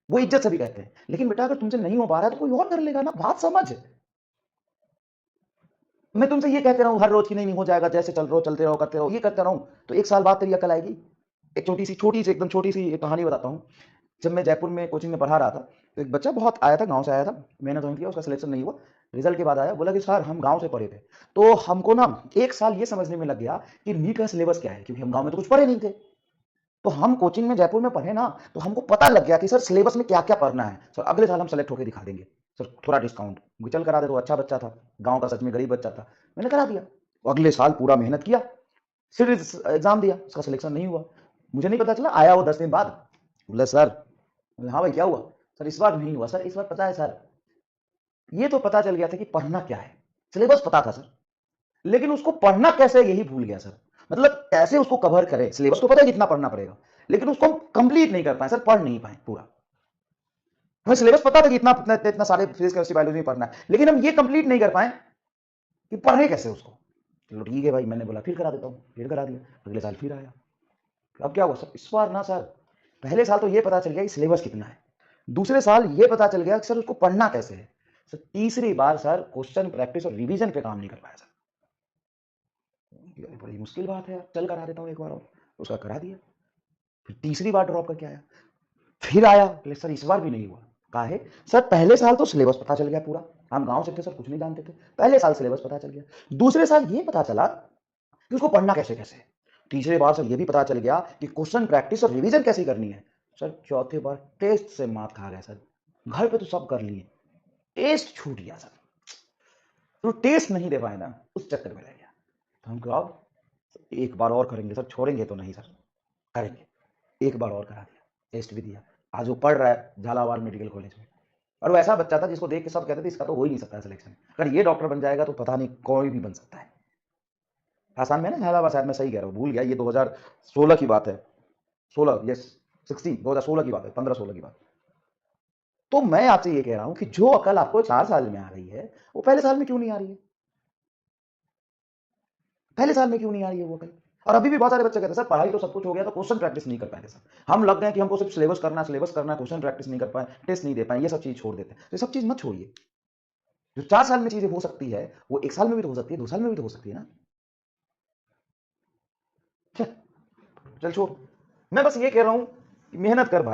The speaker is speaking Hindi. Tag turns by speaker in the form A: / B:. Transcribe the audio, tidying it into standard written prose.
A: वो इज्जत से भी कहते हैं। लेकिन बेटा अगर तुमसे नहीं हो पा रहा है तो कोई और कर लेगा ना, बात समझ। मैं तुमसे ये कहते रहूं हर रोज की नहीं हो जाएगा, जैसे चल रहो चलते रहो करते रहो, ये करते रहूं तो एक साल बाद तेरी अकल आएगी। एक छोटी सी एकदम छोटी सी एक कहानी बताता हूँ। जब मैं जयपुर में कोचिंग में पढ़ा रहा था तो एक बच्चा बहुत आया था, गांव से आया था, मेहनत नहीं किया, उसका सिलेक्शन नहीं हुआ। रिजल्ट के बाद आया, बोला कि सर हम गांव से पढ़े थे, तो हमको ना एक साल ये समझने में लग गया कि नीट का सिलेबस क्या है, क्योंकि हम गांव में तो कुछ पढ़े नहीं थे। तो हम कोचिंग में जयपुर में पढ़े ना, तो हमको पता लग गया कि सर सिलेबस में क्या क्या पढ़ना है, सर अगले साल हम सेलेक्ट होकर दिखा देंगे, सर थोड़ा डिस्काउंट चल करा दे। तो अच्छा बच्चा था, गांव का सच में गरीब बच्चा था, मैंने करा दिया। तो अगले साल पूरा मेहनत किया, फिर एग्जाम दिया, उसका सिलेक्शन नहीं हुआ। मुझे नहीं पता चला, आया वो 10 दिन बाद, बोले सर, हाँ भाई क्या हुआ, सर इस बार नहीं हुआ, सर इस बार पता है सर, ये तो पता चल गया था कि पढ़ना क्या है, सिलेबस पता था सर, लेकिन उसको पढ़ना कैसे यही भूल गया सर। मतलब कैसे उसको कवर करे, सिलेबस तो पता है कितना पढ़ना पड़ेगा, लेकिन उसको हम कंप्लीट नहीं कर पाए सर, पढ़ नहीं पाए पूरा। हमें सिलेबस पता था कि इतना इतना, इतना सारे फिजिक्स केमिस्ट्री बायोलॉजी में पढ़ना है, लेकिन हम ये कंप्लीट नहीं कर पाए कि पढ़े कैसे उसको। चलो ठीक है भाई, मैंने बोला फिर करा देता हूँ, फिर करा दिया, अगले साल फिर आया। अब क्या हुआ सर, इस बार ना सर, पहले साल तो ये पता चल गया कि सिलेबस कितना है, दूसरे साल ये पता चल गया कि सर उसको पढ़ना कैसे है, सर तीसरी बार सर क्वेश्चन प्रैक्टिस और रिवीजन पे काम नहीं कर पाया सर। बड़ी मुश्किल बात है यार, चल करा देता हूँ एक बार और, उसका करा दिया। फिर तीसरी बार ड्रॉप करके आया, फिर आया, बोले सर इस बार भी नहीं हुआ। कहा है सर, पहले साल तो सिलेबस पता चल गया पूरा, हम गांव से थे सर, कुछ नहीं जानते थे, पहले साल सिलेबस पता चल गया, दूसरे साल ये पता चला कि उसको पढ़ना कैसे कैसे है, तीसरे बार सर ये भी पता चल गया कि क्वेश्चन प्रैक्टिस और रिवीजन कैसे करनी है। सर चौथे बार टेस्ट से मात खा गए सर, घर पे तो सब कर लिए, टेस्ट छूट गया सर, तो टेस्ट नहीं दे पाए ना, उस चक्कर में रह गया। तो हम कहा एक बार और करेंगे सर, छोड़ेंगे तो नहीं सर, करेंगे। एक बार और करा दिया, टेस्ट भी दिया, आज वो पढ़ रहा है झालावाड़ मेडिकल कॉलेज में। और वो ऐसा बच्चा था जिसको देख के सब कहते थे इसका तो हो ही नहीं सकता सिलेक्शन, अगर ये डॉक्टर बन जाएगा तो पता नहीं कोई भी बन सकता है। आसाम में ना झालावाड़, शायद मैं सही कह रहा हूँ, भूल गया, ये 2016 की बात है, 16 यस 16 2016 की बात है, 15-16 की बात। तो मैं आपसे ये कह रहा हूं कि जो अकल आपको 4 साल में आ रही है वो पहले साल में क्यों नहीं आ रही है, पहले साल में क्यों नहीं आ रही है वो अकल। और अभी भी बहुत सारे बच्चे कहते हैं सर पढ़ाई तो सब कुछ हो गया, तो क्वेश्चन प्रैक्टिस नहीं कर पाए सर, हम लग गए कि हमको सिर्फ सिलेबस करना है, क्वेश्चन प्रैक्टिस नहीं कर पाए, टेस्ट नहीं दे पाए, ये सब चीज छोड़ देते हैं। तो ये सब चीज मत छोड़िए, जो 4 साल में चीजें हो सकती है वो एक साल में भी तो हो सकती है, 2 साल में भी तो हो सकती है ना। चल चल छोड़, मैं बस ये कह रहा हूं कि मेहनत कर भाई।